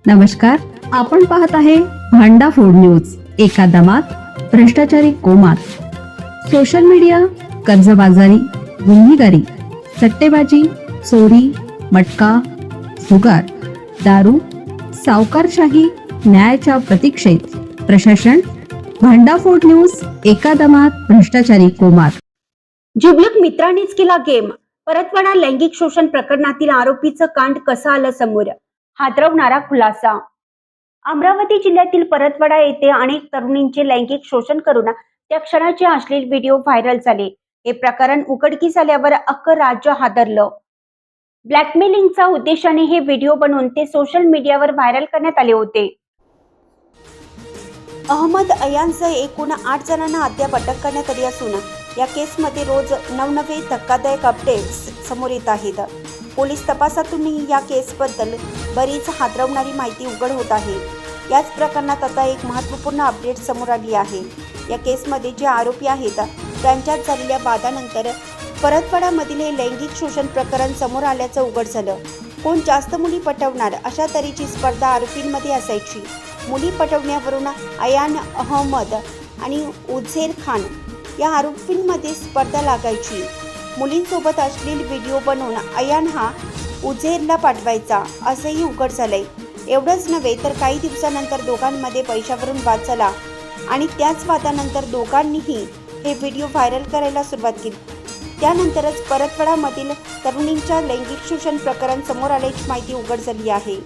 नमस्कार, आपण पाहत आहे भांडा फोड न्यूज. एका दमात भ्रष्टाचारी कोमात. सोशल मीडिया, कर्जबाजारी, गुन्हेगारी, सट्टेबाजी, चोरी, मटका, जुगार, दारू, सावकारशाही, न्यायाच्या प्रतीक्षेत प्रशासन. भांडाफोड न्यूज. एका दमात भ्रष्टाचारी कोमात. जुबलक मित्रांनीच केला गेम. परतवाडा लैंगिक शोषण प्रकरणातील आरोपीचं कांड कसं आलं समोर, हादरवणारा खुलासा. अमरावती जिल्ह्यातील परतवाडा येथे अनेक तरुणींचे लैंगिक शोषण करून त्या क्षणाचे अश्लील व्हिडिओ व्हायरल झाले. हे प्रकरण उघडकीस आल्यावर अख्खं राज्य हादरलं. ब्लॅकमेलिंगचा उद्देशाने हे व्हिडिओ बनवून ते सोशल मीडियावर व्हायरल करण्यात आले होते. अहमद अयानसह एकूण 8 जणांना अद्याप अटक करण्यात आली असून या केसमध्ये रोज नवनवे धक्कादायक अपडेट्स समोर येत आहेत. पोलीस तपासातूनही या केसबद्दल बरीच हादरवणारी माहिती उघड होत आहे. याच प्रकरणात आता एक महत्त्वपूर्ण अपडेट समोर आली आहे. या केसमध्ये जे आरोपी आहेत त्यांच्यात झालेल्या वादानंतर परतवाडामधील हे लैंगिक शोषण प्रकरण समोर आल्याचं उघड झालं. कोण जास्त मुली पटवणार अशा तऱ्हेची स्पर्धा आरोपींमध्ये असायची. मुली पटवण्यावरून अयान अहमद आणि उझेर खान या आरोपींमध्ये स्पर्धा लागायची. मुलींसोबत अश्लील व्हिडिओ बनवून अयान हा उझेरला पाठवायचा असंही उघड झालंय. एवढंच नव्हे तर काही दिवसानंतर दोघांमध्ये पैशावरून वाद झाला आणि त्याच वादानंतर दोघांनीही हे व्हिडिओ व्हायरल करायला सुरुवात केली. त्यानंतरच परतवाडामधील तरुणींच्या लैंगिक शोषण प्रकरण समोर आल्याची माहिती उघड झाली आहे.